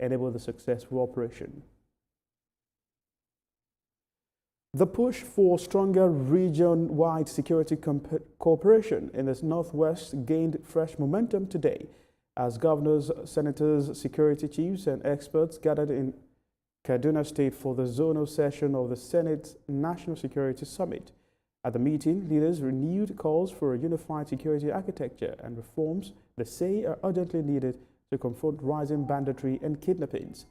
enable the successful operation. The push for stronger region-wide security cooperation in the Northwest gained fresh momentum today as governors, senators, security chiefs and experts gathered in Kaduna State for the zonal session of the Senate National Security Summit. At the meeting, leaders renewed calls for a unified security architecture and reforms they say are urgently needed to confront rising banditry and kidnappings.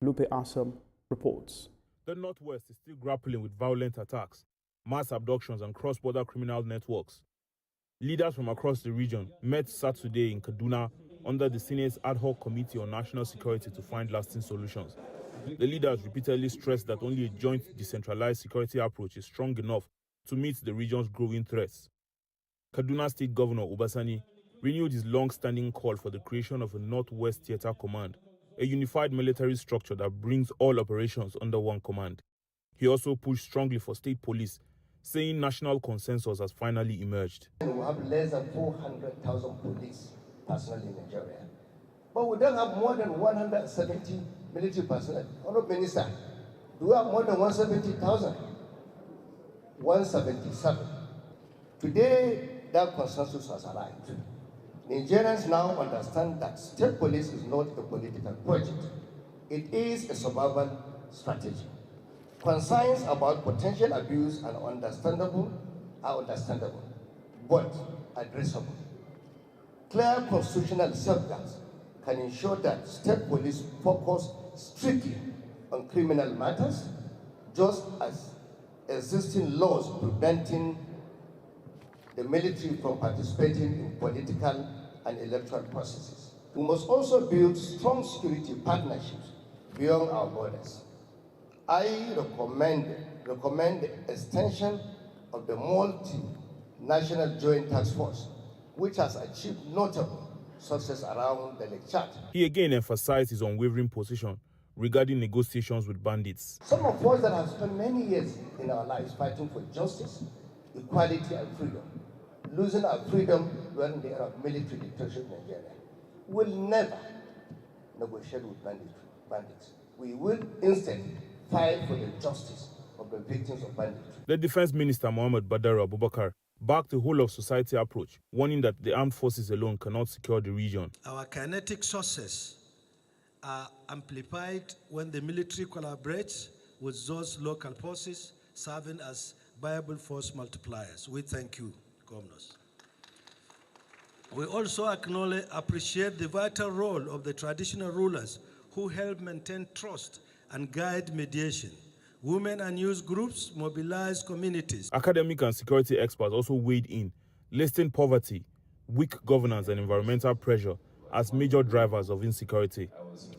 Lupe Assam reports. The Northwest is still grappling with violent attacks, mass abductions and cross-border criminal networks. Leaders from across the region met Saturday in Kaduna under the Senate's Ad Hoc Committee on National Security to find lasting solutions. The leaders repeatedly stressed that only a joint decentralized security approach is strong enough to meet the region's growing threats. Kaduna State Governor Obasani renewed his long-standing call for the creation of a Northwest Theater Command, a unified military structure that brings all operations under one command. He also pushed strongly for state police, saying national consensus has finally emerged. We have less than 400,000 police personnel in Nigeria, but we don't have more than 170 military personnel. Honorable Minister, do we have more than 170,000? 177. Today, that consensus has arrived. Nigerians now understand that state police is not a political project. It is a survival strategy. Concerns about potential abuse are understandable, but addressable. Clear constitutional safeguards can ensure that state police focus strictly on criminal matters, just as existing laws preventing the military from participating in political and electoral processes. We must also build strong security partnerships beyond our borders. I recommend the extension of the multinational joint task force, which has achieved notable success around the Lake Chad. He again emphasized his unwavering position regarding negotiations with bandits. Some of us that have spent many years in our lives fighting for justice, equality and freedom, losing our freedom during the era of military dictatorship in Nigeria, will never negotiate with bandits. We will instead fight for the justice of the victims of banditry. The Defense Minister Mohammed Badar Abubakar backed the whole of society approach, warning that the armed forces alone cannot secure the region. Our kinetic sources are amplified when the military collaborates with those local forces, serving as viable force multipliers. We thank you, Governors. We also appreciate the vital role of the traditional rulers who help maintain trust and guide mediation. Women and youth groups mobilize communities. Academic and security experts also weighed in, listing poverty, weak governance and environmental pressure as major drivers of insecurity.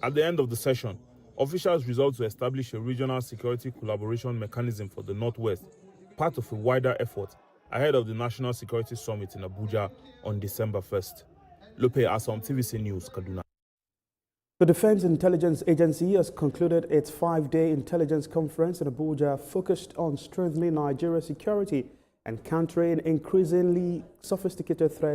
At the end of the session, officials resolved to establish a regional security collaboration mechanism for the Northwest, part of a wider effort ahead of the National Security Summit in Abuja on December 1st. Lupe Assam, TVC News, Kaduna. The Defense Intelligence Agency has concluded its 5-day intelligence conference in Abuja focused on strengthening Nigeria's security and countering increasingly sophisticated threats